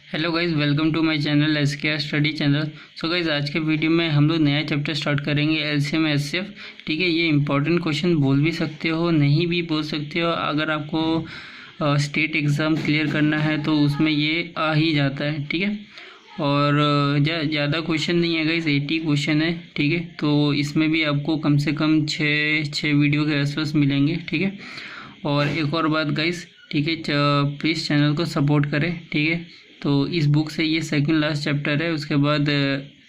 Hello guys, welcome to my channel SK study channel. So guys, आज के video में हम लोग नया चैप्टर स्टार्ट करेंगे एलसीएम एचसीएफ। ठीक है, ये इंपॉर्टेंट क्वेश्चन बोल भी सकते हो, नहीं भी बोल सकते हो। अगर आपको स्टेट एग्ज़ाम क्लियर करना है तो उसमें ये आ ही जाता है। ठीक है, और ज़्यादा क्वेश्चन नहीं है गाइज, 80 क्वेश्चन है। ठीक है, तो इसमें भी आपको कम से कम छः वीडियो के आसपास मिलेंगे। ठीक है, और एक और बात गाइज, ठीक है, प्लीज़ चैनल को सपोर्ट करें। ठीक है, तो इस बुक से ये सेकंड लास्ट चैप्टर है, उसके बाद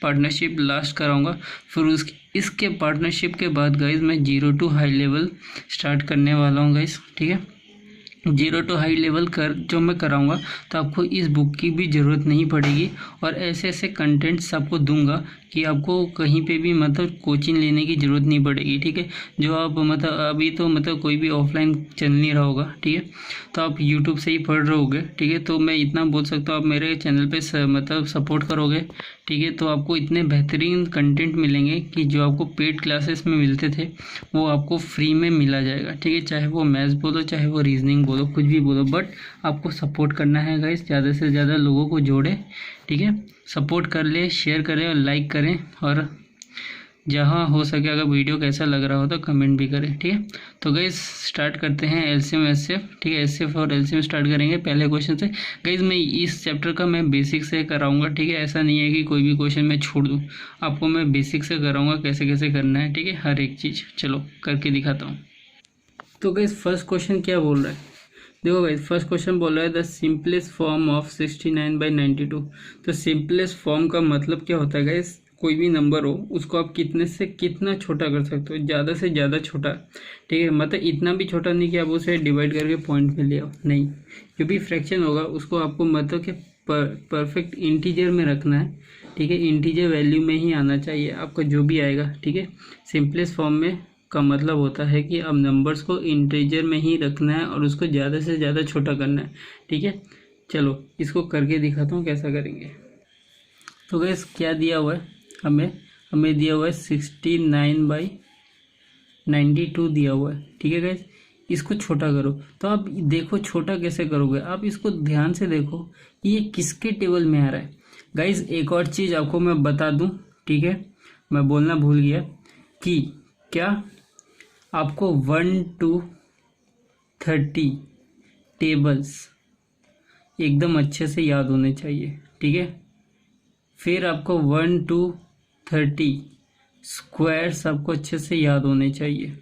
पार्टनरशिप लास्ट कराऊंगा। फिर इसके पार्टनरशिप के बाद गाइज मैं 0 to हाई लेवल स्टार्ट करने वाला हूँ गाइज। ठीक है, 0 to हाई लेवल जो मैं कराऊंगा तो आपको इस बुक की भी ज़रूरत नहीं पड़ेगी, और ऐसे ऐसे कंटेंट्स आपको दूंगा कि आपको कहीं पे भी मतलब कोचिंग लेने की ज़रूरत नहीं पड़ेगी। ठीक है, जो आप मतलब अभी तो मतलब कोई भी ऑफलाइन चल नहीं रहा होगा। ठीक है, तो आप यूट्यूब से ही पढ़ रहे होगे। ठीक है, तो मैं इतना बोल सकता हूँ, आप मेरे चैनल पे मतलब सपोर्ट करोगे। ठीक है, तो आपको इतने बेहतरीन कंटेंट मिलेंगे कि जो आपको पेड क्लासेस में मिलते थे वो आपको फ्री में मिला जाएगा। ठीक है, चाहे वो मैथ्स बोलो, चाहे वो रीजनिंग बोलो, कुछ भी बोलो, बट आपको सपोर्ट करना है गाइस, ज़्यादा से ज़्यादा लोगों को जोड़े। ठीक है, सपोर्ट कर ले, शेयर करें और लाइक करें, और जहाँ हो सके अगर वीडियो कैसा लग रहा हो तो कमेंट भी करें। ठीक है, तो गाइस स्टार्ट करते हैं एलसीएम एचसीएफ। ठीक है, एचसीएफ और एलसीएम स्टार्ट करेंगे पहले क्वेश्चन से। गाइस मैं इस चैप्टर का मैं बेसिक से कराऊंगा। ठीक है, ऐसा नहीं है कि कोई भी क्वेश्चन मैं छोड़ दूँ, आपको मैं बेसिक से कराऊंगा कैसे कैसे करना है। ठीक है, हर एक चीज़ चलो करके दिखाता हूँ। तो गाइस फर्स्ट क्वेश्चन क्या बोल रहा है, देखो गाइस फर्स्ट क्वेश्चन बोल रहा है द सिंपलेस्ट फॉर्म ऑफ 69/92। तो सिंपलेस्ट फॉर्म का मतलब क्या होता है गाइस, कोई भी नंबर हो उसको आप कितने से कितना छोटा कर सकते हो, ज़्यादा से ज़्यादा छोटा। ठीक है, मतलब इतना भी छोटा नहीं कि आप उसे डिवाइड करके पॉइंट में ले आओ, नहीं। जो भी फ्रैक्शन होगा उसको आपको मतलब कि परफेक्ट इंटीजर में रखना है। ठीक है, इंटीजर वैल्यू में ही आना चाहिए आपका जो भी आएगा। ठीक है, सिंपलेस्ट फॉर्म में का मतलब होता है कि अब नंबर्स को इंटीजर में ही रखना है और उसको ज़्यादा से ज़्यादा छोटा करना है। ठीक है, चलो इसको करके दिखाता हूँ कैसा करेंगे। तो गैस क्या दिया हुआ है हमें दिया हुआ है 69/92 दिया हुआ है। ठीक है गैस, इसको छोटा करो। तो आप देखो छोटा कैसे करोगे, आप इसको ध्यान से देखो कि ये किसके टेबल में आ रहा है। गाइज एक और चीज़ आपको मैं बता दूं, ठीक है, मैं बोलना भूल गया कि क्या आपको 1 to 30 टेबल्स एकदम अच्छे से याद होने चाहिए। ठीक है, फिर आपको 1 to 30 स्क्वायर्स आपको अच्छे से याद होने चाहिए।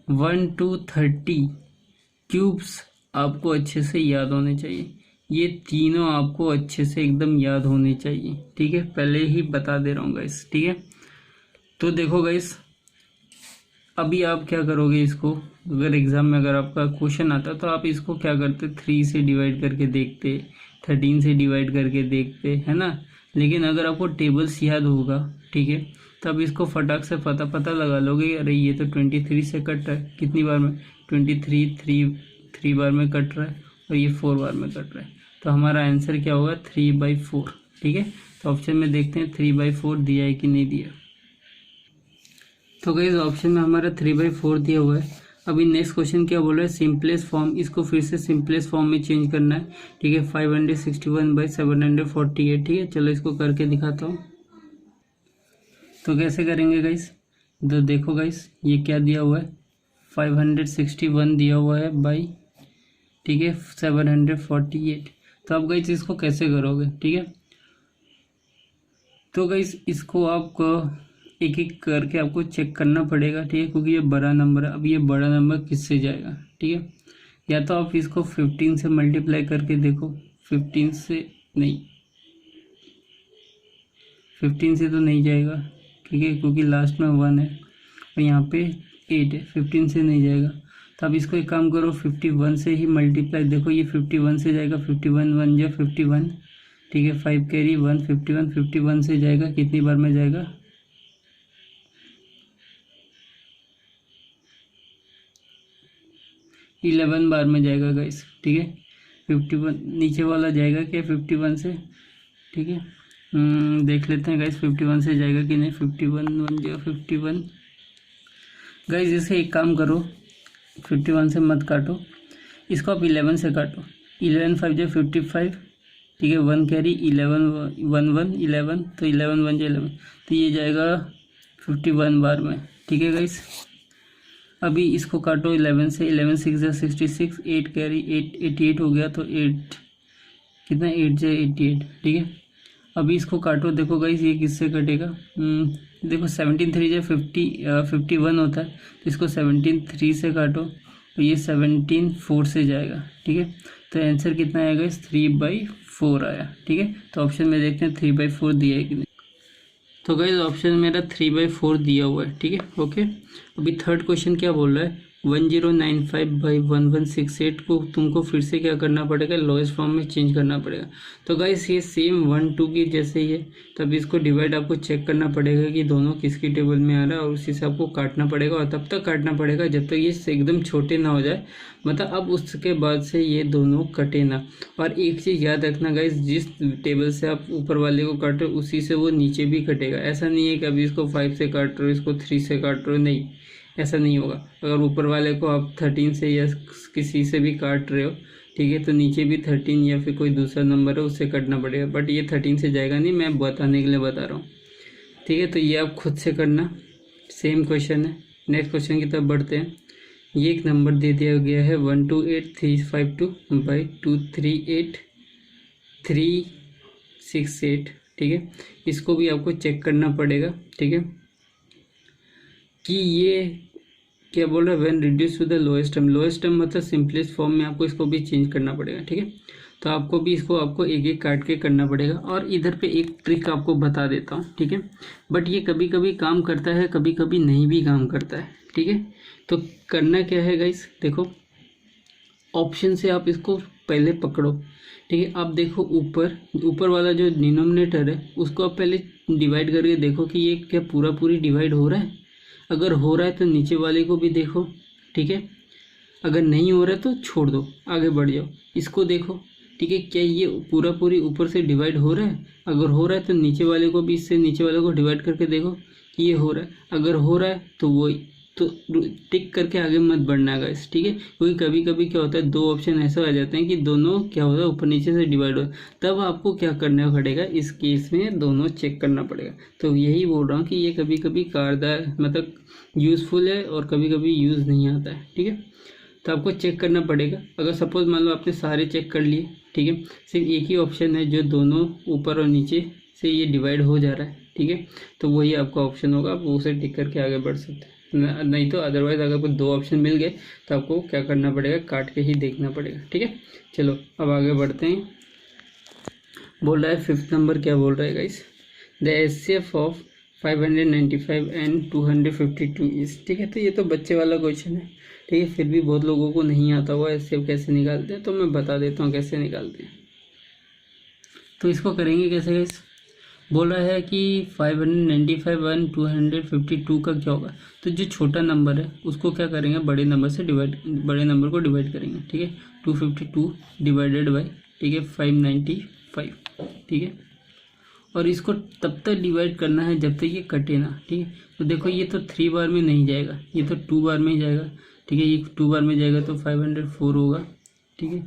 1 to 30 क्यूब्स आपको अच्छे से याद होने चाहिए। ये तीनों आपको अच्छे से एकदम याद होने चाहिए। ठीक है, पहले ही बता दे रहा हूँ गाइस। ठीक है, तो देखो गाइस अभी आप क्या करोगे, इसको अगर एग्जाम में अगर आपका क्वेश्चन आता तो आप इसको क्या करते, 3 से डिवाइड करके देखते, 13 से डिवाइड करके देखते, है ना। लेकिन अगर आपको टेबल्स याद होगा, ठीक है, तब इसको फटाक से पता लगा लोगे, अरे ये तो 23 से कट रहा है, कितनी बार में 23 3 बार में कट रहा है, और ये 4 बार में कट रहा है। तो हमारा आंसर क्या होगा, 3/4। ठीक है, तो ऑप्शन में देखते हैं 3/4 दिया है कि नहीं दिया। तो गाइस ऑप्शन में हमारा 3/4 दिया हुआ है। अभी नेक्स्ट क्वेश्चन क्या बोल रहा है, सिंपलेस्ट फॉर्म, इसको फिर से सिंपलेस्ट फॉर्म में चेंज करना है। ठीक है, 561/748। ठीक है, चलो इसको करके दिखाता हूँ। तो कैसे करेंगे गाइस, तो देखो गाइस ये क्या दिया हुआ है, 561 दिया हुआ है बाई, ठीक है, 748। तो आप गाइस इसको कैसे करोगे। ठीक है, तो गाइस इसको आपको एक एक करके आपको चेक करना पड़ेगा। ठीक है, क्योंकि ये बड़ा नंबर है। अब ये बड़ा नंबर किससे जाएगा, ठीक है, या तो आप इसको 15 से मल्टीप्लाई करके देखो, 15 से नहीं, 15 से तो नहीं जाएगा। ठीक है, क्योंकि लास्ट में 1 है और यहाँ पे 8 है, 15 से नहीं जाएगा। तो आप इसको एक काम करो, 51 से ही मल्टीप्लाई, देखो ये 51 से जाएगा, 51 1 जा 51। ठीक है, 5 कैरी 1, 51 से जाएगा, कितनी बार में जाएगा, 11 बार में जाएगा गाइस। ठीक है, 51 नीचे वाला जाएगा क्या 51 से। ठीक है, देख लेते हैं गाइस 51 से जाएगा कि नहीं। 51 1 जा 51। गाइस इसे एक काम करो, 51 से मत काटो, इसको आप 11 से काटो। 11 5 जा 55, ठीक है। 1 कैरी 11 1 1 11, तो 11 1 11, तो ये जाएगा 51 बार में। ठीक है गाइस, अभी इसको काटो 11 से, 11 6 जा 66, 8 कैरी 8 88 हो गया, तो 8 कितना 8 जा 88। ठीक है, अभी इसको काटो, देखो गाइस ये किससे कटेगा। देखो 17 3 जा 51 होता है, तो इसको 17 3 से काटो तो ये 17 4 से जाएगा। ठीक है, तो आंसर कितना आएगा इस 3/4 आया। ठीक है, तो ऑप्शन में देखते हैं 3/4 दिया है कि नहीं। तो गाइस ऑप्शन मेरा 3/4 दिया हुआ है। ठीक है, ओके। अभी थर्ड क्वेश्चन क्या बोल रहा है, 1095/1168 को तुमको फिर से क्या करना पड़ेगा, लोएस्ट फॉर्म में चेंज करना पड़ेगा। तो गाइस ये सेम 1 2 की जैसे ही है, तब इसको डिवाइड आपको चेक करना पड़ेगा कि दोनों किसकी टेबल में आ रहा है, और उसी से आपको काटना पड़ेगा, और तब तक काटना पड़ेगा जब तक ये एकदम छोटे ना हो जाए, मतलब अब उसके बाद से ये दोनों कटे ना। और एक चीज़ याद रखना गाइस, जिस टेबल से आप ऊपर वाले को काट रहे हो उसी से वो नीचे भी कटेगा। ऐसा नहीं है कि अभी इसको 5 से काट रहे हो, इसको 3 से काट रहे हो, नहीं, ऐसा नहीं होगा। अगर ऊपर वाले को आप 13 से या किसी से भी काट रहे हो, ठीक है, तो नीचे भी 13 या फिर कोई दूसरा नंबर है उससे काटना पड़ेगा, बट ये 13 से जाएगा नहीं, मैं बताने के लिए बता रहा हूँ। ठीक है, तो ये आप खुद से करना, सेम क्वेश्चन है। नेक्स्ट क्वेश्चन की तरफ बढ़ते हैं। ये एक नंबर दे दिया गया है 128352/238 ठीक है, इसको भी आपको चेक करना पड़ेगा। ठीक है, कि ये क्या बोल रहा है, when reduce to the lowest term, lowest term मतलब सिंपलेस्ट फॉर्म में आपको इसको भी चेंज करना पड़ेगा। ठीक है, तो आपको भी इसको आपको एक एक काट के करना पड़ेगा। और इधर पे एक ट्रिक आपको बता देता हूँ, ठीक है, बट ये कभी कभी काम करता है, कभी कभी नहीं भी काम करता है। ठीक है, तो करना क्या है गाइस, देखो ऑप्शन से आप इसको पहले पकड़ो। ठीक है, आप देखो ऊपर वाला जो डिनोमिनेटर है उसको आप पहले डिवाइड करके देखो कि ये क्या पूरी डिवाइड हो रहा है। अगर हो रहा है तो नीचे वाले को भी देखो। ठीक है, अगर नहीं हो रहा है तो छोड़ दो, आगे बढ़ जाओ। इसको देखो, ठीक है, क्या ये पूरी ऊपर से डिवाइड हो रहा है। अगर हो रहा है तो नीचे वाले को भी इससे नीचे वाले को डिवाइड करके देखो कि ये हो रहा है। अगर हो रहा है तो वही, तो टिक करके आगे मत बढ़ना है गाइस। ठीक है, क्योंकि कभी कभी क्या होता है, दो ऑप्शन ऐसे आ जाते हैं कि दोनों क्या होता है ऊपर नीचे से डिवाइड हो, तब आपको क्या करना पड़ेगा, इस केस में दोनों चेक करना पड़ेगा। तो यही बोल रहा हूँ कि ये कभी कभी कारगर मतलब यूज़फुल है और कभी कभी यूज़ नहीं आता है। ठीक है, तो आपको चेक करना पड़ेगा। अगर सपोज मान लो आपने सारे चेक कर लिए, ठीक है, सिर्फ एक ही ऑप्शन है जो दोनों ऊपर और नीचे से ये डिवाइड हो जा रहा है। ठीक है, तो वही आपका ऑप्शन होगा, आप उसे टिक करके आगे बढ़ सकते हैं। नहीं तो अदरवाइज अगर आपको दो ऑप्शन मिल गए तो आपको क्या करना पड़ेगा, काट के ही देखना पड़ेगा। ठीक है, चलो अब आगे बढ़ते हैं। बोल रहा है 5th नंबर, क्या बोल रहा है guys, the HCF of 595 and 252 is. ठीक है, तो ये तो बच्चे वाला क्वेश्चन है। ठीक है, फिर भी बहुत लोगों को नहीं आता हुआ एचसीएफ कैसे निकालते हैं, तो मैं बता देता हूँ कैसे निकालते हैं। तो इसको करेंगे कैसे गाइस, बोल रहा है कि 595 एंड 252 का क्या होगा। तो जो छोटा नंबर है उसको क्या करेंगे, बड़े नंबर को डिवाइड करेंगे। ठीक है, 252 डिवाइडेड बाई, ठीक है, 595। ठीक है, और इसको तब तक डिवाइड करना है जब तक ये कटे ना। ठीक है, तो देखो ये तो 3 बार में नहीं जाएगा, ये तो 2 बार में ही जाएगा। ठीक है, ये 2 बार में जाएगा तो 504 होगा। ठीक है,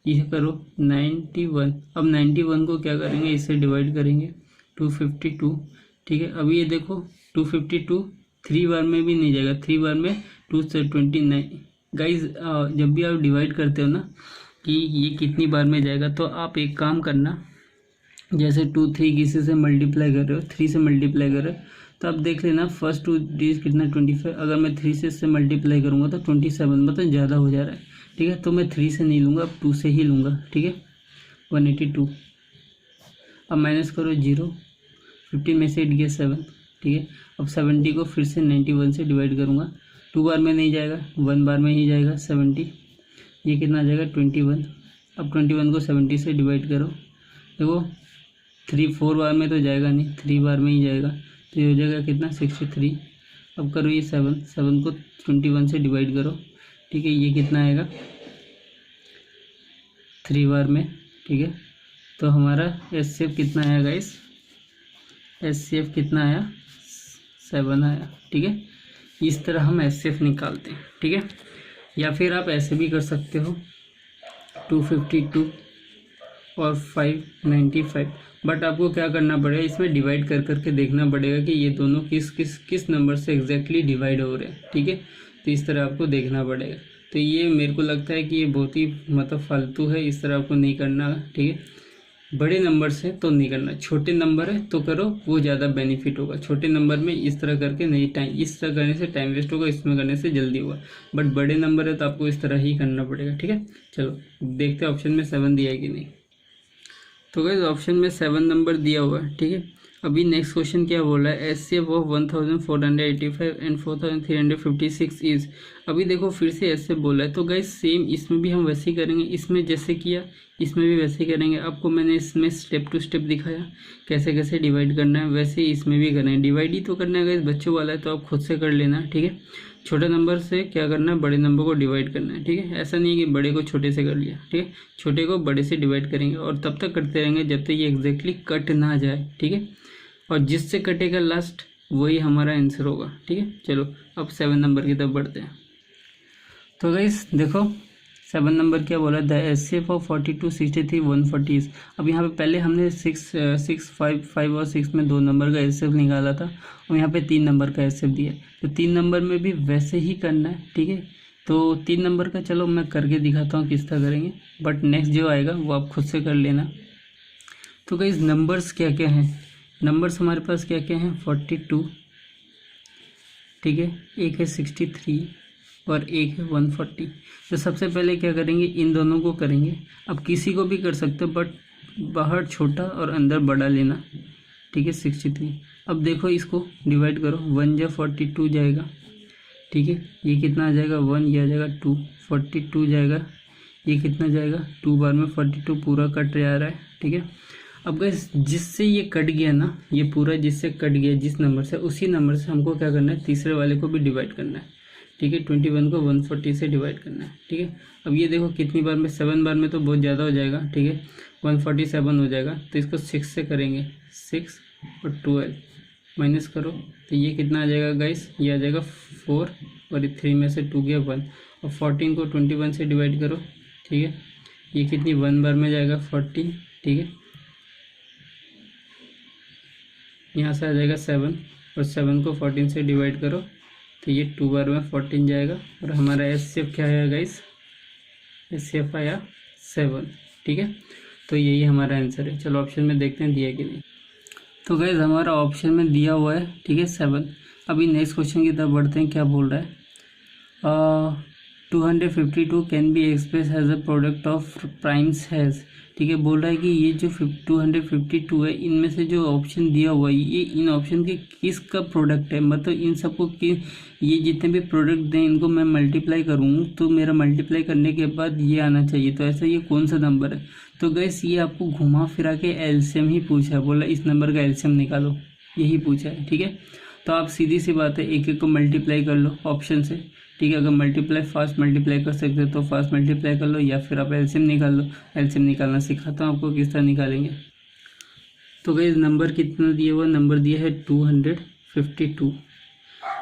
ये करो 91। अब 91 को क्या करेंगे, इससे डिवाइड करेंगे 252। ठीक है, अब ये देखो 252 3 बार में भी नहीं जाएगा, 3 बार में 2 से 29। गाइज जब भी आप डिवाइड करते हो ना कि ये कितनी बार में जाएगा, तो आप एक काम करना, जैसे 2 3 किसी से मल्टीप्लाई कर रहे हो, 3 से मल्टीप्लाई कर रहे हो, तो आप देख लेना फर्स्ट 2 डिजिट कितना 25। अगर मैं 3 से इससे मल्टीप्लाई करूँगा तो 27, मतलब ज़्यादा हो जा रहा है। ठीक है, तो मैं 3 से नहीं लूँगा, अब 2 से ही लूँगा। ठीक है, 182। अब माइनस करो 0, 15 में से 8 गया 7। ठीक है, अब 70 को फिर से 91 से डिवाइड करूँगा, 2 बार में नहीं जाएगा, 1 बार में ही जाएगा 70। ये कितना आ जाएगा 21। अब 21 को 70 से डिवाइड करो, देखो 4 बार में तो जाएगा नहीं, 3 बार में ही जाएगा, तो ये हो जाएगा कितना 63। अब करो ये 7 को 21 से डिवाइड करो। ठीक है, ये कितना आएगा 3 बार में। ठीक है, तो हमारा एचसीएफ कितना आया गाइस, एचसीएफ कितना आया 7 आया। ठीक है, इस तरह हम एचसीएफ निकालते हैं। ठीक है, या फिर आप ऐसे भी कर सकते हो 252 और 595। बट आपको क्या करना पड़ेगा, इसमें डिवाइड कर करके देखना पड़ेगा कि ये दोनों किस नंबर से एग्जैक्टली डिवाइड हो रहे हैं, ठीक है। तो इस तरह आपको देखना पड़ेगा। तो ये मेरे को लगता है कि ये बहुत ही मतलब फालतू है, इस तरह आपको नहीं करना, ठीक है। बड़े नंबर से तो नहीं करना, छोटे नंबर है तो करो, वो ज़्यादा बेनिफिट होगा। छोटे नंबर में इस तरह करके नहीं, टाइम इस तरह करने से टाइम वेस्ट होगा, इसमें करने से जल्दी होगा। बट बड़े नंबर है तो आपको इस तरह ही करना पड़ेगा, ठीक है। चलो देखते हैं ऑप्शन में 7 दिया है कि नहीं। तो गाइस ऑप्शन में 7 नंबर दिया हुआ है, ठीक है। अभी नेक्स्ट क्वेश्चन क्या बोला है, HCF ऑफ 1485 एंड 4356 इज। अभी देखो फिर से ऐसे बोला है, तो गाइस सेम इसमें भी हम वैसे ही करेंगे, इसमें जैसे किया इसमें भी वैसे ही करेंगे। आपको मैंने इसमें स्टेप टू स्टेप दिखाया कैसे कैसे डिवाइड करना है, वैसे ही इसमें भी करना है। डिवाइड ही तो करना है गाइस, बच्चों वाला है तो आप खुद से कर लेना, ठीक है। छोटे नंबर से क्या करना है, बड़े नंबर को डिवाइड करना है, ठीक है। ऐसा नहीं है कि बड़े को छोटे से कर लिया, ठीक है। छोटे को बड़े से डिवाइड करेंगे और तब तक करते रहेंगे जब तक ये एग्जैक्टली कट ना जाए, ठीक है। और जिससे कटेगा लास्ट वही हमारा आंसर होगा, ठीक है। चलो अब 7 नंबर की तरफ बढ़ते हैं। तो गाइस देखो 7 नंबर क्या बोला, द HCF ऑफ 42, 63, 140। अब यहाँ पे पहले हमने 6, 5 और 6 में 2 नंबर का HCF निकाला था और यहाँ पे 3 नंबर का HCF दिया। तो 3 नंबर में भी वैसे ही करना है, ठीक है। तो 3 नंबर का चलो मैं करके दिखाता हूँ किस तरह करेंगे, बट नेक्स्ट जो आएगा वो आप खुद से कर लेना। तो गाइस नंबर्स क्या क्या हैं, नंबर्स हमारे पास क्या क्या हैं, 42, ठीक है, एक है 63 और एक है 140। तो सबसे पहले क्या करेंगे, इन दोनों को करेंगे। अब किसी को भी कर सकते हो बट बाहर छोटा और अंदर बड़ा लेना, ठीक है। 63। अब देखो इसको डिवाइड करो, 1 या 42 जाएगा, ठीक है। ये कितना आ जाएगा 1, ये आ जाएगा 2, 42 जाएगा, ये कितना जाएगा 2 बार में 42 पूरा कट जा रहा है, ठीक है। अब गाइस जिससे ये कट गया ना, ये पूरा जिससे कट गया जिस नंबर से, उसी नंबर से हमको क्या करना है, तीसरे वाले को भी डिवाइड करना है, ठीक है। 21 को 140 से डिवाइड करना है, ठीक है। अब ये देखो कितनी बार में, 7 बार में तो बहुत ज़्यादा हो जाएगा, ठीक है। 147 हो जाएगा, तो इसको 6 से करेंगे, 6 और 12 माइनस करो तो ये कितना आ जाएगा गाइस, ये आ जाएगा 4 और 3 में से 2 गया 1। और 14 को 21 से डिवाइड करो, ठीक है। ये कितनी 1 बार में जाएगा 14, ठीक है। यहाँ से आ जाएगा 7 और 7 को 14 से डिवाइड करो तो ये 2 बार में 14 जाएगा और हमारा HCF क्या आया गाइस, HCF आया 7, ठीक है। तो यही हमारा आंसर है। चलो ऑप्शन में देखते हैं दिया कि नहीं। तो गाइस हमारा ऑप्शन में दिया हुआ है, ठीक है, 7। अभी नेक्स्ट क्वेश्चन की तरफ बढ़ते हैं, क्या बोल रहा है, 252 can be express as a product of primes has, ठीक है। बोल रहा है कि ये जो 252 है, इनमें से जो ऑप्शन दिया हुआ है ये इन ऑप्शन के किस का प्रोडक्ट है, मतलब इन सबको कि ये जितने भी प्रोडक्ट दें इनको मैं मल्टीप्लाई करूँ तो मेरा मल्टीप्लाई करने के बाद ये आना चाहिए। तो ऐसा ये कौन सा नंबर है। तो गैस ये आपको घुमा फिरा के एलसीएम ही पूछा है, बोला इस नंबर का एलसीएम निकालो, यही पूछा है, ठीक है। तो आप सीधी सी बात है एक एक को मल्टीप्लाई कर लो ऑप्शन से, ठीक है। अगर मल्टीप्लाई फास्ट मल्टीप्लाई कर सकते हो तो फास्ट मल्टीप्लाई कर लो, या फिर आप एलसीएम निकाल लो। एलसीएम निकालना सिखाता हूँ आपको किस तरह निकालेंगे। तो गाइस नंबर कितना दिया हुआ, नंबर दिया है 252।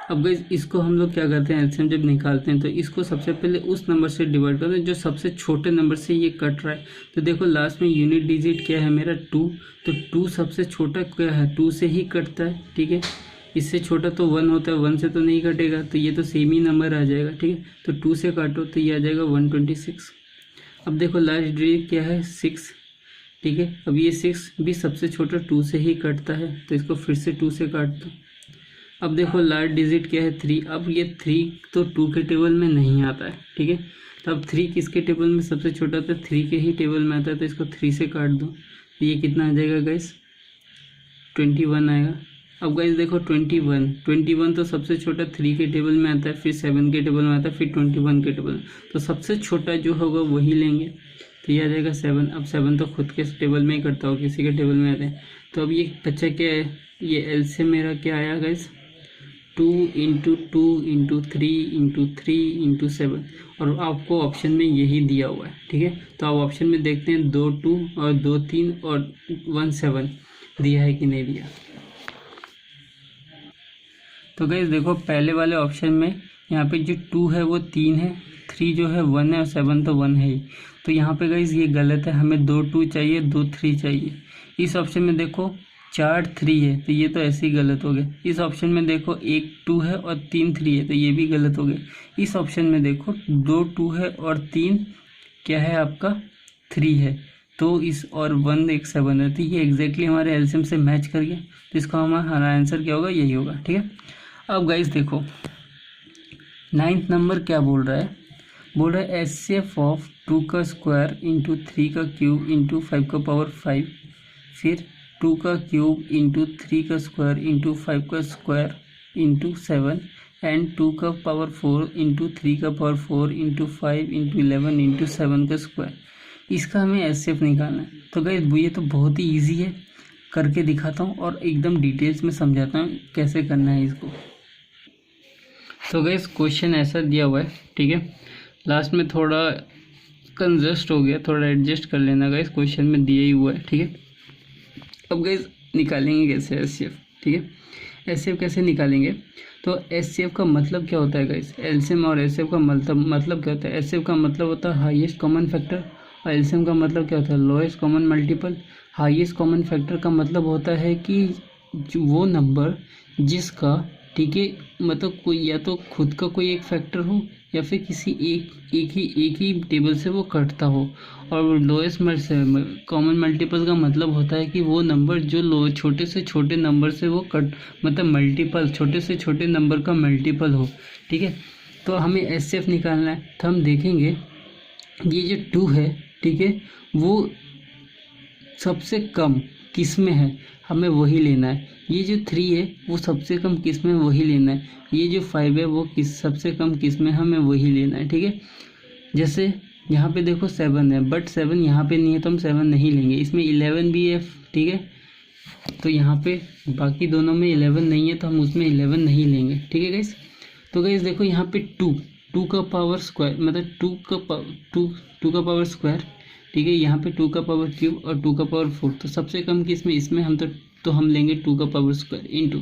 अब गाइस इसको हम लोग क्या करते हैं, एलसीएम जब निकालते हैं तो इसको सबसे पहले उस नंबर से डिवाइड करते हैं जो सबसे छोटे नंबर से ये कट रहा है। तो देखो लास्ट में यूनिट डिजिट क्या है मेरा 2, तो 2 सबसे छोटा क्या है, 2 से ही कटता है, ठीक है। इससे छोटा तो 1 होता है, 1 से तो नहीं कटेगा, तो ये तो सेम ही नंबर आ जाएगा, ठीक है। तो 2 से काटो तो ये आ जाएगा 126। अब देखो लास्ट डिजिट क्या है 6, ठीक है। अब ये 6 भी सबसे छोटा 2 से ही कटता है, तो इसको फिर से 2 से काट दो। अब देखो लास्ट डिजिट क्या है 3। अब ये 3 तो 2 के टेबल में नहीं आता है, ठीक है। तो अब 3 किसके टेबल में सबसे छोटा था, 3 के ही टेबल में आता है, तो इसको 3 से काट दो तो ये कितना आ जाएगा गाइस 21 आएगा। अब गाइस देखो 21 तो सबसे छोटा 3 के टेबल में आता है, फिर 7 के टेबल में आता है, फिर 21 के टेबल में, तो सबसे छोटा जो होगा वही लेंगे, तो ये आ जाएगा 7। अब 7 तो खुद के टेबल में ही करता हो, किसी के टेबल में आते हैं। तो अब ये बच्चा क्या है, ये एलसीएम मेरा क्या आया गाइस 2 × 2 × 3 × 3 × 7, और आपको ऑप्शन में यही दिया हुआ है, ठीक है। तो आप ऑप्शन में देखते हैं 2 2 और 2 3 और 1 7 दिया है कि नहीं दिया। तो गाइस देखो पहले वाले ऑप्शन में यहाँ पे जो 2 है वो 3 है, 3 जो है 1 है और 7 तो 1 है ही। तो यहाँ पे गाइस ये गलत है, हमें 2 2 चाहिए, 2 3 चाहिए। इस ऑप्शन में देखो 4 3 है, तो ये तो ऐसे ही गलत हो गया। इस ऑप्शन में देखो 1 2 है और 3 3 है, तो ये भी गलत हो गया। इस ऑप्शन में देखो 2 2 है और 3 क्या है आपका 3 है, तो इस और 1 एक 7 है, तो ये एग्जैक्टली हमारे एलसीएम से मैच कर गया। तो इसका हमारा आंसर क्या होगा, यही होगा। ठीक है, अब गाइस देखो 9th नंबर क्या बोल रहा है, बोल रहा है एचसीएफ ऑफ 2 का स्क्वायर इंटू 3 का क्यूब इंटू 5 का पावर 5, फिर 2 का क्यूब इंटू 3 का स्क्वायर इंटू 5 का स्क्वायर इंटू 7 एंड 2 का पावर 4 इंटू 3 का पावर 4 इंटू 5 इंटू 11 इंटू 7 का स्क्वायर। इसका हमें एचसीएफ निकालना है। तो गाइस ये तो बहुत ही ईजी है, करके दिखाता हूँ और एकदम डिटेल्स में समझाता हूँ कैसे करना है इसको। तो गाइस क्वेश्चन ऐसा दिया हुआ है, ठीक है, लास्ट में थोड़ा कंजस्ट हो गया, थोड़ा एडजस्ट कर लेना गाइस, क्वेश्चन में दिया ही हुआ है। ठीक है, अब गाइस निकालेंगे कैसे एचसीएफ। ठीक है, एचसीएफ कैसे निकालेंगे, तो एचसीएफ का मतलब क्या होता है गाइस, एलसीएम और एचसीएफ का मतलब क्या होता है। एचसीएफ का मतलब होता है हाईएस्ट कॉमन फैक्टर और एलसीएम का मतलब क्या होता है, lowest common multiple. Highest common factor का मतलब होता है कि वो नंबर जिसका, ठीक है, मतलब कोई या तो खुद का कोई एक फैक्टर हो या फिर किसी एक ही टेबल से वो कटता हो। और लोएस्ट कॉमन मल्टीपल का मतलब होता है कि वो नंबर जो छोटे से छोटे नंबर से वो मतलब मल्टीपल, छोटे से छोटे नंबर का मल्टीपल हो। ठीक है, तो हमें एचसीएफ निकालना है। तो हम देखेंगे ये जो 2 है, ठीक है, वो सबसे कम किस में है, हमें वही लेना है। ये जो 3 है वो सबसे कम किस में, वही लेना है। ये जो 5 है वो सबसे कम किस में, हमें वही लेना है। ठीक है, जैसे यहाँ पे देखो 7 है, बट 7 यहाँ पे नहीं है तो हम 7 नहीं लेंगे। इसमें 11 भी है, ठीक है, तो यहाँ पे बाकी दोनों में 11 नहीं है तो हम उसमें 11 नहीं लेंगे। ठीक है गाइस, तो गाइस देखो यहाँ पे 2 का पावर स्क्वायर मतलब 2 का पावर स्क्वायर, ठीक है, यहाँ पे 2 का पावर क्यूब और 2 का पावर 4, तो सबसे कम किस में, इसमें हम तो हम लेंगे 2 का पावर स्क्वायर इंटू,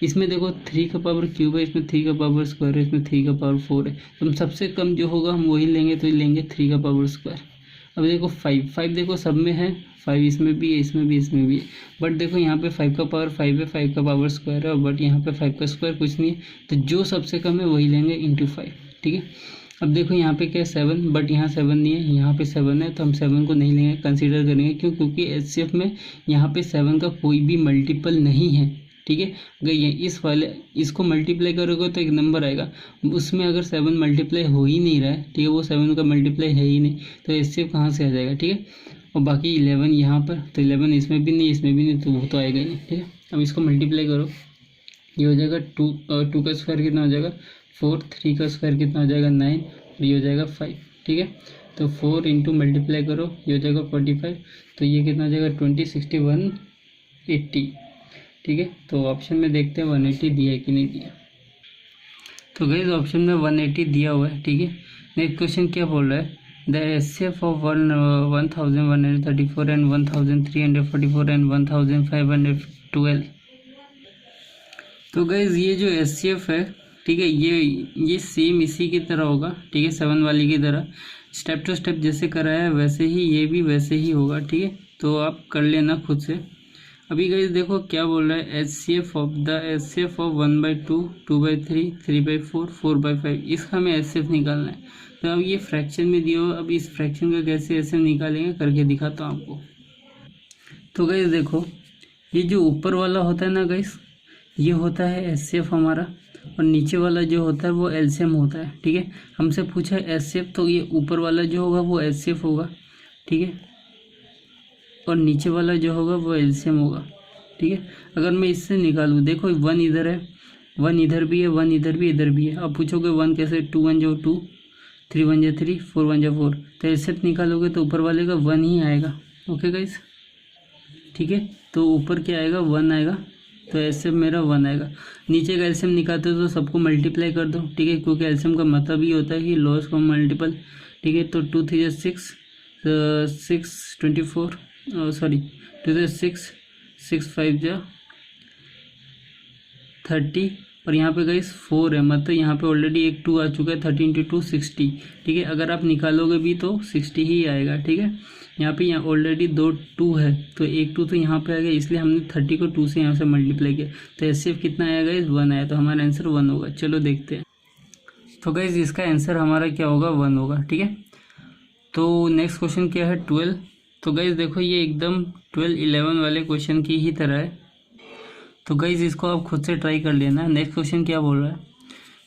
इसमें देखो 3 का पावर क्यूब है, इसमें 3 का पावर स्क्वायर है, इसमें 3 का पावर 4 है, तो हम सबसे कम जो होगा हम वही लेंगे, तो लेंगे 3 का पावर स्क्वायर। अब देखो 5 देखो सब में है, 5 इसमें भी है, इसमें भी, इसमें भी है, बट देखो यहाँ पे 5 का पावर 5 है, 5 का पावर स्क्वायर है, और बट यहाँ पे 5 का स्क्वायर कुछ नहीं है, तो जो सबसे कम है वही लेंगे इंटू 5। ठीक है, अब देखो यहाँ पे क्या है 7, बट यहाँ 7 नहीं है, यहाँ पे 7 है, तो हम 7 को नहीं लेंगे, कंसीडर करेंगे। क्यों, क्योंकि एचसीएफ में यहाँ पे 7 का कोई भी मल्टीपल नहीं है। ठीक है, अगर ये इस वाले इसको मल्टीप्लाई करोगे तो एक नंबर आएगा, उसमें अगर 7 मल्टीप्लाई हो ही नहीं रहा है, ठीक है, वो 7 का मल्टीप्लाई है ही नहीं, तो एचसीएफ कहाँ से आ जाएगा। ठीक है, और बाकी 11 यहाँ पर, तो 11 इसमें भी नहीं, इसमें भी नहीं, तो वो तो आएगा ही नहीं। ठीक है, अब इसको मल्टीप्लाई करो, ये हो जाएगा 2 का स्क्वायर कितना हो जाएगा 4, 3 का स्क्वायर कितना हो जाएगा 9, और ये हो जाएगा 5। ठीक है, तो 4 इंटू मल्टीप्लाई करो, ये हो जाएगा 45, तो ये कितना हो जाएगा 20, 60, 180। ठीक है, तो ऑप्शन में देखते हैं 180 दिया है कि नहीं दिया। तो गाइस ऑप्शन में 180 दिया हुआ है। ठीक है, नेक्स्ट क्वेश्चन क्या बोल रहा है, the HCF of 1134 and 1344 and 1512। तो गाइज ये जो एचसीएफ है, ठीक है, ये सेम इसी की तरह होगा। ठीक है, 7 वाली की तरह स्टेप टू स्टेप जैसे कराया है वैसे ही ये भी वैसे ही होगा। ठीक है, तो आप कर लेना खुद से। अभी गाइज देखो क्या बोल रहा है, एचसीएफ ऑफ 1/2, 2/3, 3/4, 4/5, इसका हमें एचसीएफ निकालना है। तो अब ये फ्रैक्शन में दिया हो, अब इस फ्रैक्शन का कैसे एचसीएफ निकालेंगे करके दिखाता हूँ आपको। तो गाइज देखो ये जो ऊपर वाला होता है ना गाइज, ये होता है एचसीएफ हमारा, और नीचे वाला जो होता है वो एलसीएम होता है। ठीक है, हमसे पूछा है एचसीएफ, तो ये ऊपर वाला जो होगा वो एचसीएफ होगा। ठीक है, और नीचे वाला जो होगा वो एलसीएम होगा। ठीक है, अगर मैं इससे निकालूँ, देखो 1 इधर है, 1 इधर भी है, 1 इधर भी, इधर भी है। अब पूछोगे 1 कैसे, 2 1 जो 2, 3 1 जो 3, 4 1 जो 4, तो एचसीएफ निकालोगे तो ऊपर वाले का 1 ही आएगा। ओके गाइस, ठीक है, तो ऊपर क्या आएगा 1 आएगा, तो एचसीएफ मेरा 1 आएगा। नीचे का एलसीएम निकालते हो तो सबको मल्टीप्लाई कर दो। ठीक है, क्योंकि एलसीएम का मतलब ही होता है कि लोएस्ट कॉमन मल्टीपल। ठीक है, तो 2 3 6, 6 24, सॉरी 2 6, 6 5 30, और यहाँ पे गाइस 4 है, मतलब यहाँ पे ऑलरेडी एक 2 आ चुका है। 13 × 2 60, ठीक है। अगर आप निकालोगे भी तो 60 ही आएगा, ठीक है। यहाँ पे ऑलरेडी 2 2 है, तो एक 2 तो यहाँ पे आ गया, इसलिए हमने 30 को 2 से यहाँ से मल्टीप्लाई किया, तो एचसीएफ कितना आया गाइस 1 आया, तो हमारा आंसर 1 होगा। चलो देखते हैं। तो गाइस इसका आंसर हमारा क्या होगा, 1 होगा, ठीक है। तो नेक्स्ट क्वेश्चन क्या है, 12। तो गाइस देखो ये एकदम 12 11 वाले क्वेश्चन की ही तरह है, तो गाइस इसको आप खुद से ट्राई कर लेना। नेक्स्ट क्वेश्चन क्या बोल रहा है,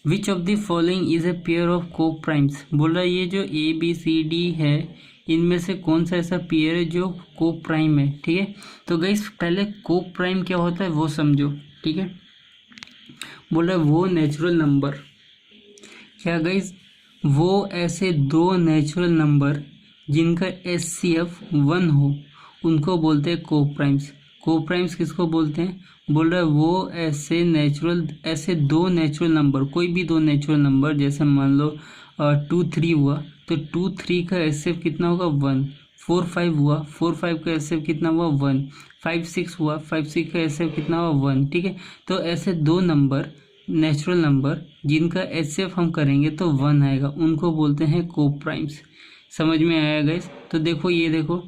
which of the following is a pair of को प्राइम्स। बोल रहा है ये जो ABCD है इनमें से कौन सा ऐसा पेयर है जो को प्राइम है, ठीक है। तो गाइस पहले को प्राइम क्या होता है वो समझो, ठीक है। बोल रहा है वो नेचुरल नंबर, क्या गाइस, वो ऐसे 2 नेचुरल नंबर जिनका HCF 1 हो उनको बोलते हैं को प्राइम्स। को प्राइम्स किसको बोलते हैं, बोल रहा है वो ऐसे 2 नेचुरल नंबर, कोई भी 2 नेचुरल नंबर, जैसे मान लो 2 3 हुआ तो 2 3 का HCF कितना होगा 1, 4 5 हुआ 4 5 का HCF कितना हुआ 1, 5 6 हुआ 5 6 का HCF कितना हुआ 1, ठीक है। तो ऐसे 2 नंबर नेचुरल नंबर जिनका HCF हम करेंगे तो 1 आएगा, उनको बोलते हैं को प्राइम्स। समझ में आया गाइस। तो देखो ये देखो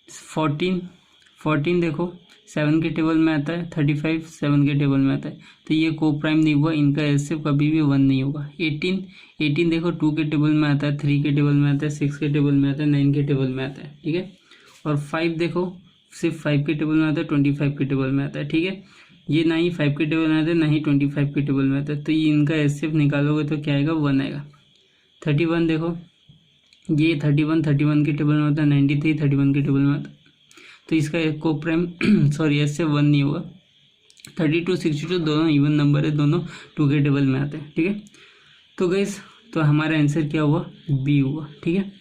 14 देखो 7 के टेबल में आता है, 35 7 के टेबल में आता है, तो ये को प्राइम नहीं हुआ, इनका HCF कभी भी 1 नहीं होगा। 18 देखो 2 के टेबल में आता है, 3 के टेबल में आता है, 6 के टेबल में आता है, 9 के टेबल में आता है, ठीक है। और 5 देखो सिर्फ 5 के टेबल में आता है, 25 के टेबल में आता है, ठीक है। ये ना ही 5 के टेबल में आता है ना ही 25 के टेबल में आता है, तो ये इनका HCF निकालोगे तो क्या आएगा 1 आएगा। 31 देखो ये 31 के टेबल में आता है, 93 31 के टेबल में आता है, तो इसका को प्राइम सॉरी HCF 1 नहीं होगा। 32 62 दोनों इवन नंबर है, दोनों 2 के टेबल में आते हैं, ठीक है। तो गाइस तो हमारा आंसर क्या हुआ, B हुआ, ठीक है।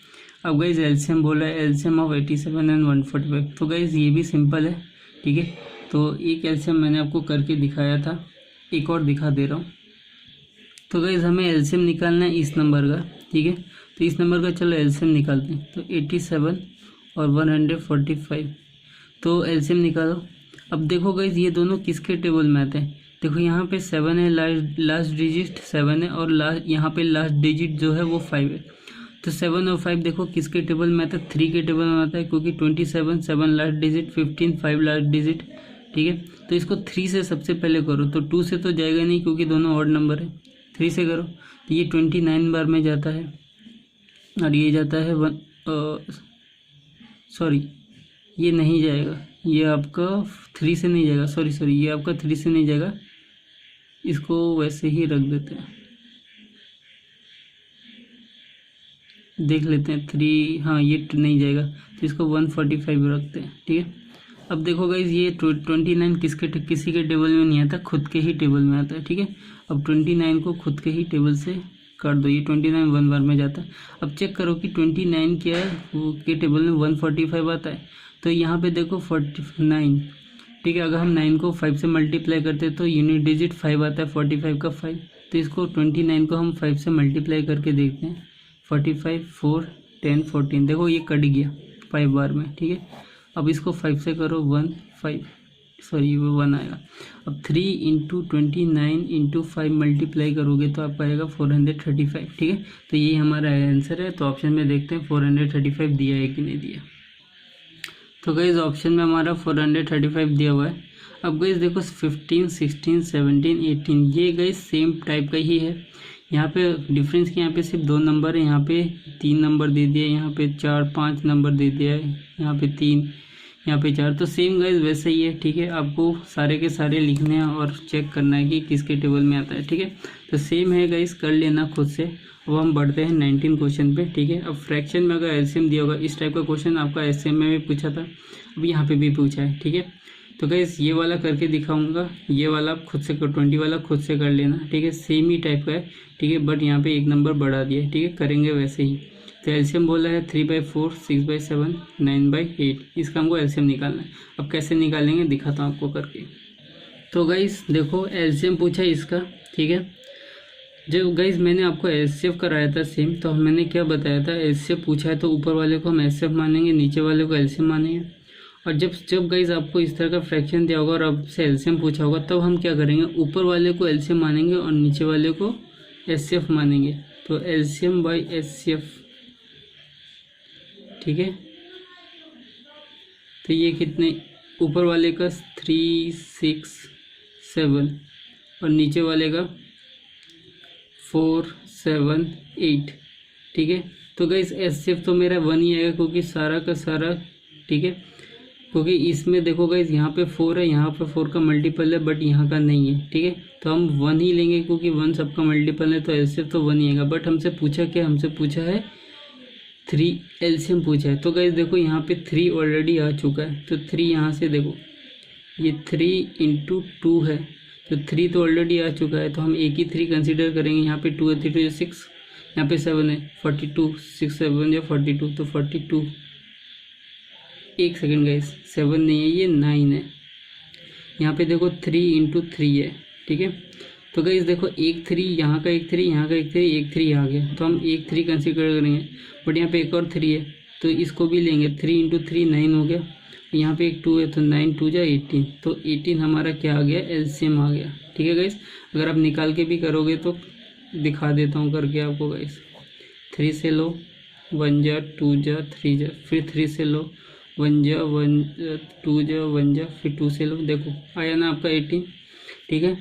अब गाइस एलसीएम बोला है, एलसीएम ऑफ 87 एंड 145। तो गाइस ये भी सिंपल है, ठीक है। तो एक एलसीएम मैंने आपको करके दिखाया था, एक और दिखा दे रहा हूँ। तो गाइस हमें एलसीएम निकालना है इस नंबर का, ठीक है। तो इस नंबर का चलो एलसीएम निकालते हैं। तो 87 और 145, तो एलसीएम निकालो। अब देखो गाइस ये दोनों किसके टेबल में आते हैं, देखो यहाँ पे 7 है, लास्ट डिजिट 7 है, और यहाँ पे लास्ट डिजिट जो है वो 5 है। तो 7 और 5 देखो किसके टेबल में आता है, 3 के टेबल में आता है, क्योंकि 27 7 लास्ट डिजिट, 15 5 लास्ट डिजिट, ठीक है। तो इसको 3 से सबसे पहले करो, तो 2 से तो जाएगा नहीं क्योंकि दोनों ऑड नंबर है, 3 से करो तो ये 29 बार में जाता है, और ये जाता है सॉरी ये नहीं जाएगा, ये आपका 3 से नहीं जाएगा, सॉरी ये आपका 3 से नहीं जाएगा, इसको वैसे ही रख देते हैं, देख लेते हैं 3, हाँ ये नहीं जाएगा, तो इसको 145 रखते हैं, ठीक है। अब देखो गाइस ये 29 किसी के टेबल में नहीं आता, खुद के ही टेबल में आता है, ठीक है। अब 29 को खुद के ही टेबल से कर दो, ये 29 1 बार में जाता है। अब चेक करो कि 29 क्या है, वो के टेबल में 145 आता है, तो यहाँ पे देखो 49, ठीक है। अगर हम 9 को 5 से मल्टीप्लाई करते हैं तो यूनिट डिजिट 5 आता है, 45 का 5, तो इसको 29 को हम 5 से मल्टीप्लाई करके देखते हैं। 45 4 10 14, देखो ये कट गया 5 बार में, ठीक है। अब इसको 5 से करो 1 5, सॉरी वो 1 आएगा। अब 3 × 29 × 5 मल्टीप्लाई करोगे तो आपको आएगा 435, ठीक है। तो ये हमारा आंसर है। तो ऑप्शन में देखते हैं 435 दिया है कि नहीं दिया। तो गाइस ऑप्शन में हमारा 435 दिया हुआ है। अब गाइस देखो 15 16 17 18 ये गाइस सेम टाइप का ही है। यहाँ पे डिफरेंस की यहाँ पे सिर्फ 2 नंबर है, यहाँ पे 3 नंबर दे दिया, यहाँ पे 4 5 नंबर दे दिया है, यहाँ पे 3 यहाँ पे 4, तो सेम गाइस वैसे ही है, ठीक है। आपको सारे के सारे लिखने हैं और चेक करना है कि किसके टेबल में आता है, ठीक है। तो सेम है गाइस, कर लेना खुद से। अब हम बढ़ते हैं 19 क्वेश्चन पे, ठीक है। अब फ्रैक्शन में अगर एलसीएम दिया होगा, इस टाइप का क्वेश्चन आपका एलसीएम में भी पूछा था, अब यहाँ पे भी पूछा है, ठीक है। तो गाइस ये वाला करके दिखाऊंगा, ये वाला आप खुद से 20 वाला खुद से कर लेना, ठीक है। सेम ही टाइप का है, ठीक है, बट यहाँ पे 1 नंबर बढ़ा दिया है, ठीक है। करेंगे वैसे ही। तो एलसीएम बोला है 3/4 6/7 9/8, इसका हमको एलसीएम निकालना है। अब कैसे निकालेंगे दिखाता हूँ आपको करके। तो गाइस देखो एलसीएम पूछा इसका, ठीक है। जब गाइस मैंने आपको एचसीएफ कराया था सेम, तो मैंने क्या बताया था, एचसीएफ पूछा है तो ऊपर वाले को हम एचसीएफ मानेंगे, नीचे वाले को एलसीएम मानेंगे। और जब गाइस आपको इस तरह का फ्रैक्शन दिया होगा और आपसे एलसीएम पूछा होगा, तब हम क्या करेंगे, ऊपर वाले को एलसीएम मानेंगे और नीचे वाले को एचसीएफ मानेंगे। तो एलसीएम बाई एचसीएफ, ठीक है। तो ये कितने, ऊपर वाले का 3, 6, 7 और नीचे वाले का 4, 7, 8, ठीक है। तो गाइस एचसीएफ तो मेरा 1 ही आएगा क्योंकि सारा का सारा, ठीक है, क्योंकि इसमें देखो गाइस यहाँ पे 4 है, यहाँ पे 4 का मल्टीपल है बट यहाँ का नहीं है, ठीक है। तो हम 1 ही लेंगे क्योंकि 1 सबका मल्टीपल है, तो एचसीएफ तो 1 ही आएगा। बट हमसे पूछा क्या, हमसे पूछा है 3 एलसीएम पूछा है। तो गाइस देखो यहाँ पे 3 ऑलरेडी आ चुका है, तो 3 यहाँ से देखो, ये 3 × 2 है, तो 3 तो ऑलरेडी आ चुका है, तो हम एक ही 3 कंसिडर करेंगे। यहाँ पे 2 है, 3 2 6, यहाँ पे 7 है, 42, 6 7 या 42, तो 42, एक सेकेंड गाइस, 7 नहीं है, ये 9 है। यहाँ पे देखो 3 × 3 है, ठीक है। तो गाइस देखो एक 3, यहाँ का एक 3, यहाँ का एक 3, एक 3 आ गया, तो हम एक 3 कंसिडर करेंगे। बट यहाँ पे एक और 3 है, तो इसको भी लेंगे। 3 × 3 9 हो गया, यहाँ पे एक 2 है, तो 9 2 जा 18, तो 18 हमारा क्या आ गया, एलसीएम आ गया, ठीक है गाइस। अगर आप निकाल के भी करोगे तो दिखा देता हूँ करके आपको गाइस। 3 से लो, 1 जा 2 जा 3 जा, फिर 3 से लो, 1 जा 2 जा 1 जा, फिर 2 से लो, देखो आया ना आपका 18, ठीक है।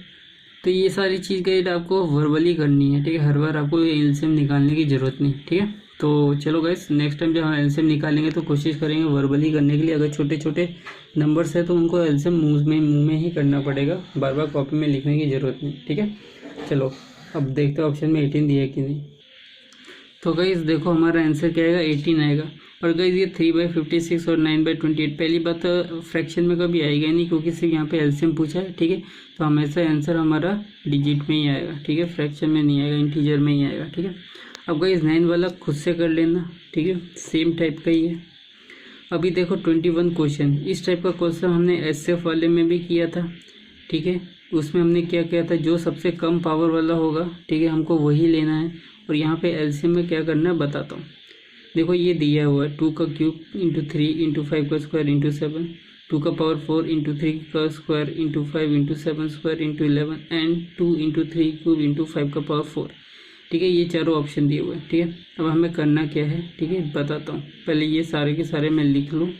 तो ये सारी चीज़ गाइड आपको वर्बली करनी है, ठीक है। हर बार आपको एलसीएम निकालने की ज़रूरत नहीं, ठीक है। तो चलो गाइस, नेक्स्ट टाइम जब हम एलसीएम निकालेंगे तो कोशिश करेंगे वर्बली करने के लिए। अगर छोटे छोटे नंबर्स है तो उनको एलसीएम मुंह में ही करना पड़ेगा, बार बार कॉपी में लिखने की ज़रूरत नहीं, ठीक है। चलो अब देखते हैं ऑप्शन में 18 दिया है कि नहीं। तो गाइस देखो हमारा आंसर क्या आएगा, 18 आएगा। और गाइस ये 3/56 और 9/28, पहली बात तो फ्रैक्शन में कभी आएगा नहीं क्योंकि सिर्फ यहाँ पे एलसीएम पूछा है, ठीक है। तो हमेशा आंसर हमारा डिजिट में ही आएगा, ठीक है, फ्रैक्शन में नहीं आएगा, इंटीजर में ही आएगा, ठीक है। अब गाइस 9 वाला खुद से कर लेना, ठीक है, सेम टाइप का ही है। अभी देखो 21 क्वेश्चन, इस टाइप का क्वेश्चन हमने एचसीएफ वाले में भी किया था, ठीक है। उसमें हमने क्या किया था, जो सबसे कम पावर वाला होगा, ठीक है, हमको वही लेना है। और यहाँ पे एलसीएम में क्या करना है बताता हूँ। देखो ये दिया हुआ है 2 का क्यूब × 3 × 5 का स्क्वायर × 7, 2 का पावर 4 × 3 का स्क्वायर × 5 × 7 स्क्वायर × 11 एंड 2 × 3 क्यूब × 5 का पावर 4, ठीक है। ये चारों ऑप्शन दिए हुए हैं, ठीक है। अब हमें करना क्या है, ठीक है, बताता हूँ। पहले ये सारे के सारे मैं लिख लूँ।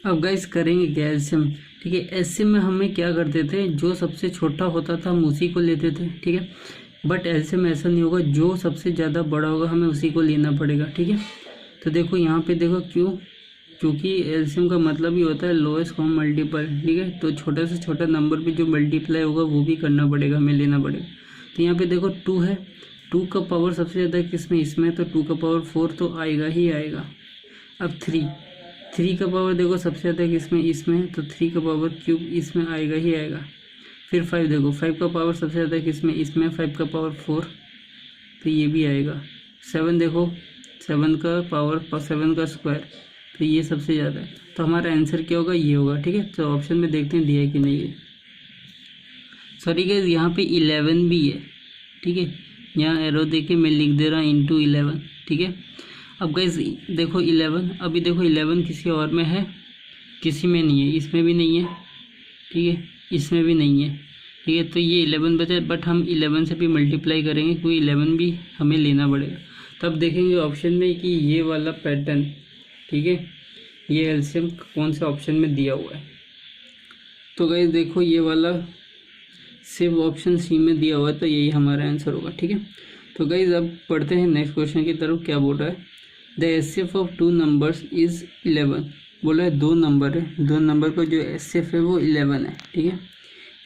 अब गाइस करेंगे क्या, एलसीएम, ठीक है। एलसीएम में हमें क्या करते थे, जो सबसे छोटा होता था हम उसी को लेते थे, ठीक है। बट एलसीएम में ऐसा नहीं होगा, जो सबसे ज़्यादा बड़ा होगा हमें उसी को लेना पड़ेगा, ठीक है। तो देखो यहाँ पे देखो क्यों, क्योंकि एलसीएम का मतलब ही होता है लोएस्ट कॉमन मल्टीपल, ठीक है। तो छोटा से छोटा नंबर पे जो मल्टीप्लाई होगा वो भी करना पड़ेगा, हमें लेना पड़ेगा। तो यहाँ पे देखो 2 है, 2 का पावर सबसे ज़्यादा किसमें, इसमें, तो 2 का पावर 4 तो आएगा ही आएगा। अब 3 का पावर देखो सबसे ज़्यादा किसमें, इसमें, तो 3 का पावर क्यूब इसमें आएगा ही आएगा। फिर 5 देखो, 5 का पावर सबसे ज़्यादा किसमें, इसमें, 5 का पावर 4 तो ये भी आएगा। 7 देखो, 7 का पावर 7 का स्क्वायर, तो ये सबसे ज़्यादा है। तो हमारा आंसर क्या होगा, ये होगा, ठीक है। तो ऑप्शन में देखते हैं दिया है कि नहीं है। सॉरी गाइस, यहाँ पे 11 भी है, ठीक है। यहाँ एरो देके मैं लिख दे रहा हूँ × 11, ठीक है। अब गाइस देखो 11, अभी देखो 11 किसी और में है, किसी में नहीं है, इसमें भी नहीं है, ठीक है, इसमें भी नहीं है, ठीक है। तो ये 11 बचा, बट हम 11 से भी मल्टीप्लाई करेंगे क्योंकि 11 भी हमें लेना पड़ेगा। तब देखेंगे ऑप्शन में कि ये वाला पैटर्न, ठीक है, ये एलसीएम कौन से ऑप्शन में दिया हुआ है। तो गाइस देखो ये वाला सिर्फ ऑप्शन सी में दिया हुआ है, तो यही हमारा आंसर होगा, ठीक है। तो गाइस अब पढ़ते हैं नेक्स्ट क्वेश्चन की तरफ, क्या बोल रहा है। The HCF of 2 numbers is 11, बोला है 2 नंबर है, 2 नंबर का जो एचसीएफ है वो 11 है, ठीक है।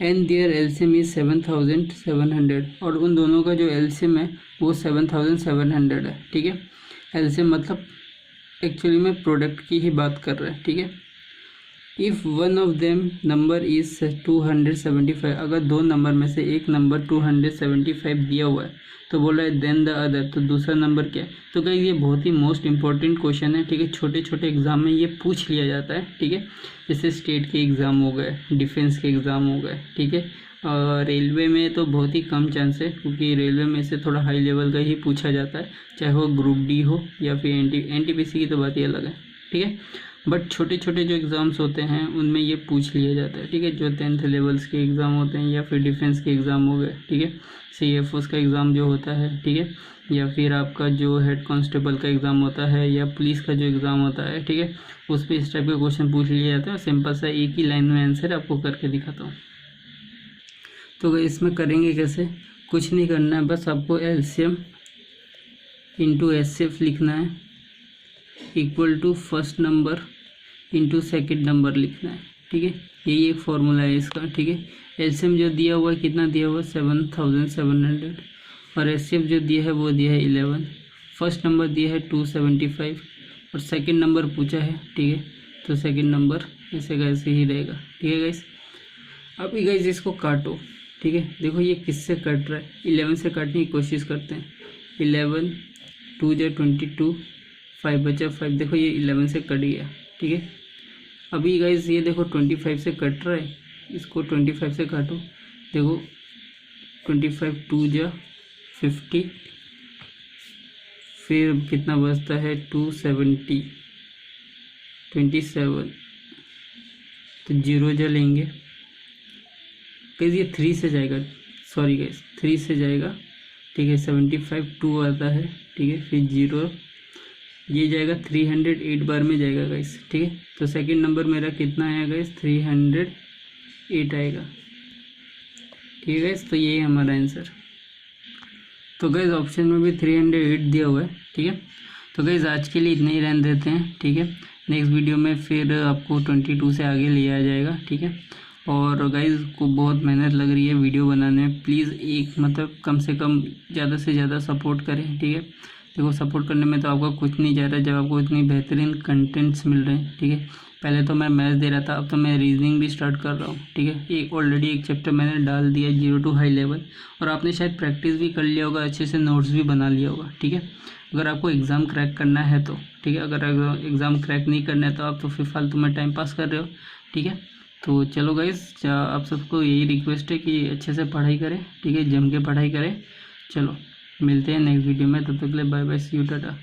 एंड देयर एलसीएम इज 7700, और उन दोनों का जो एलसीएम है वो 7700 है, ठीक है। एलसीएम मतलब एक्चुअली में प्रोडक्ट की ही बात कर रहा है, ठीक है। If one of them number is 275, अगर 2 नंबर में से एक नंबर 275 दिया हुआ है तो बोला है देन द अदर, तो दूसरा नंबर क्या है। तो गाइस ये बहुत ही मोस्ट इंपॉर्टेंट क्वेश्चन है, ठीक है। छोटे छोटे एग्जाम में ये पूछ लिया जाता है, ठीक है। जैसे स्टेट के एग्ज़ाम हो गए, डिफेंस के एग्ज़ाम हो गए, ठीक है। और रेलवे में तो बहुत ही कम चांस है क्योंकि रेलवे में से थोड़ा हाई लेवल का ही पूछा जाता है, चाहे वो ग्रुप डी हो या फिर एनटीपीसी की तो बात ही अलग है, ठीक है। बट छोटे छोटे जो एग्ज़ाम्स होते हैं उनमें ये पूछ लिया जाता है, ठीक है। जो 10th लेवल्स के एग्ज़ाम होते हैं या फिर डिफेंस के एग्ज़ाम हो गए, ठीक है, CFOs का एग्ज़ाम जो होता है, ठीक है, या फिर आपका जो हेड कांस्टेबल का एग्ज़ाम होता है या पुलिस का जो एग्ज़ाम होता है, ठीक है, उस पर इस टाइप के क्वेश्चन पूछ लिए जाते हैं। सिंपल सा एक ही लाइन में आंसर आपको करके दिखाता हूँ। तो इसमें करेंगे कैसे, कुछ नहीं करना है, बस आपको LCM इंटू HCF लिखना है equal to first number into second number लिखना है, ठीक है। यही एक फॉर्मूला है इसका, ठीक है। LCM जो दिया हुआ है कितना दिया हुआ है 7700 और HCF जो दिया है वो दिया है 11। फर्स्ट नंबर दिया है 275 और सेकंड नंबर पूछा है, ठीक है, तो सेकंड नंबर ऐसे का ऐसे ही रहेगा, ठीक है गाइस। अब गाइस इसको काटो, ठीक है। देखो ये किससे कट रहा है, 11 से काटने की कोशिश करते हैं। 11 2 × 22, 5 बचा 5, देखो ये 11 से कट गया, ठीक है। अभी गाइस ये देखो 25 से कट रहा है, इसको 25 से काटो, देखो 25 2 × 50, फिर कितना बचता है 270 27, तो 0 जो लेंगे गाइस ये 3 से जाएगा, सॉरी गाइस 3 से जाएगा, ठीक है। 75 2 आता है, ठीक है, फिर 0 ये जाएगा 308 बार में जाएगा गाइस, ठीक है। तो सेकंड नंबर मेरा कितना आया गाइस 308 आएगा, ठीक है गाइस। तो ये है हमारा आंसर। तो गाइस ऑप्शन में भी 308 दिया हुआ है, ठीक है। तो गाइस आज के लिए इतना ही रहने देते हैं, ठीक है। नेक्स्ट वीडियो में फिर आपको 22 से आगे ले आ जाएगा, ठीक है। और गाइस को बहुत मेहनत लग रही है वीडियो बनाने में, प्लीज़ एक मतलब कम से कम ज़्यादा से ज़्यादा सपोर्ट करें, ठीक है। देखो सपोर्ट करने में तो आपका कुछ नहीं जा रहा है जब आपको इतनी बेहतरीन कंटेंट्स मिल रहे हैं, ठीक है। पहले तो मैं मैथ्स दे रहा था, अब तो मैं रीजनिंग भी स्टार्ट कर रहा हूँ, ठीक है। एक ऑलरेडी एक चैप्टर मैंने डाल दिया 0 to हाई लेवल, और आपने शायद प्रैक्टिस भी कर लिया होगा, अच्छे से नोट्स भी बना लिया होगा, ठीक है। अगर आपको एग्ज़ाम क्रैक करना है तो, ठीक है। अगर एग्ज़ाम क्रैक नहीं करना है तो आप तो फिर फालतू में टाइम पास कर रहे हो, ठीक है। तो चलो गाइस आप सबको यही रिक्वेस्ट है कि अच्छे से पढ़ाई करें, ठीक है, जम के पढ़ाई करें। चलो मिलते हैं नेक्स्ट वीडियो में, तब तक के लिए bye bye, see you, Tata.